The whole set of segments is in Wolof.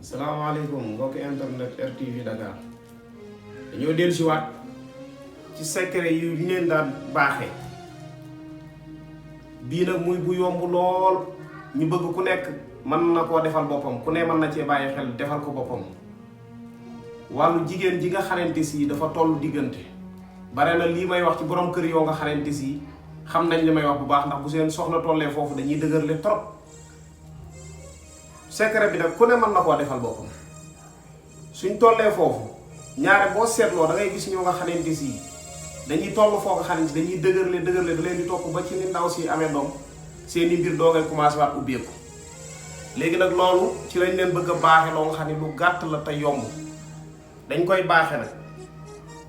salaamaaleykum mbokki internet RTV Dakar dañoo dellusiwaat ci secret yu ñu leen daan baaxee bii nag muy bu yomb lool ñu bëgg ku nekk mën na koo defal boppam ku ne mën na cee bàyyi xel defal ko boppam wàllu jigéen ji nga xamante si dafa toll diggante bare na lii may wax ci borom kër yoo nga xamante si xam nañ li may wax bu baax ndax bu seen soxna tollee foofu dañuy dëgërle trop secret bi nag ku ne mën na koo defal boppam suñ tollee foofu ñaare boo seetloo da ngay gis ñoo nga xamante si dañuy toll foo nga xamante dañuy dëgërle da leen di topp ba ci ni ndaw si amee doom seeni mbir doo ngay commencé waat ubbeeku léegi nag loolu ci lañ leen bëgg a baaxe loo nga xam ne lu gàtt la te yomb dañ koy baaxe nag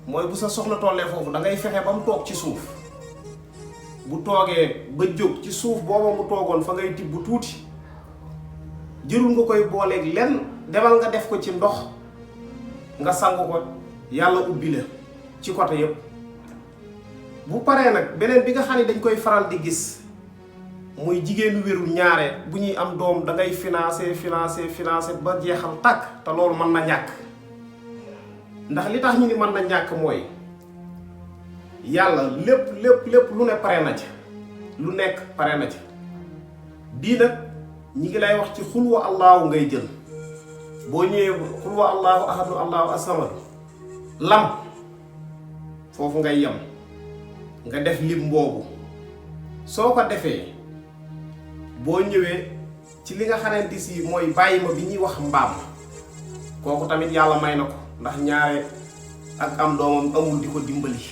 mooy bu sa soxna tollee foofu da ngay fexe ba mu toog ci suuf bu toogee ba jóg ci suuf booba mu toogoon fa ngay tibb tuuti jërul nga koy booleeg lenn demal nga def ko ci ndox nga sangu ko yàlla ubbi la ci côté yépp bu paree nag beneen bi nga xam ne dañ koy faral di gis muy jigéenu wérul ñaare bu ñuy am doom da ngay financé ba jeexal tàkk te loolu mën na ñàkk ndax li tax ñu ni mën na ñàkk mooy yàlla lépp lu ne pare na ci lu nekk pare na ci bii nag ñi ngi lay wax ci xul wa allaahu ngay jël boo ñëwee xul wa allaahu ahadu allaahu asamad lam foofu ngay yem nga def lim boobu soo ko defee boo ñëwee ci li nga xamante si mooy bàyyi ma bi ñuy wax mbaam kooku tamit yàlla may na ko ndax ñaare ak am doomam amul di ko dimbali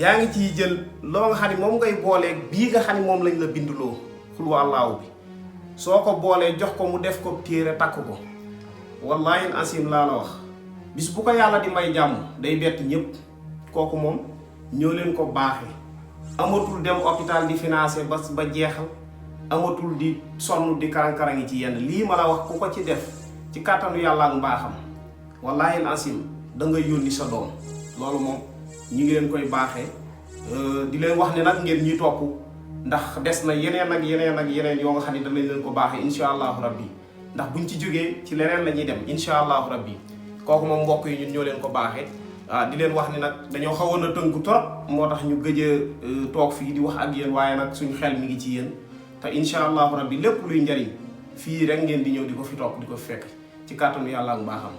yaa ngi ciy jël loo nga xam ne moom ngay booleeg bii nga xam ne moom lañ la binduloo xul wa allaahu bi soo ko boolee jox ko mu def ko téere takk ko wallaahi asim laa la wax bis bu ko yàlla di may jàmm day bett ñépp kooku moom ñoo leen ko baaxee amatul dem hôpital di financé ba jeexal amatul di sonn di karang-karangi ci yenn lii ma la wax ku ko ci def ci kàttanu yàlla ak mbaaxam wallaahi asim da nga yónni sa doom loolu moom ñu ngi leen koy baaxee di leen wax ne nag ngeen ñuy topp ndax des na yeneen yoo nga xam ne danañ leen ko baaxee insha allahu rabbi ndax buñ ci jógee ci leneen la ñuy dem insha allahu rabbi kooku moom mbokk yi ñun ñoo leen ko baaxee di leen wax ni nag dañoo xawoon a tënku trop moo tax ñu gëj a toog fii di wax ak yéen waaye nag suñu xel mi ngi ci yéen te insha allahu rabbi lépp luy njariñ fii rek ngeen di ñëw di ko fi toog di ko fekk ci kàttanu yàlla ak mbaaxam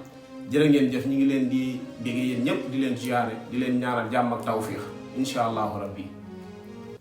jërë ngeen jëf ñu ngi leen di béggee yéen ñëpp di leen ziyaare di leen ñaanal jàmm ak tawfiix insha allahu rabbi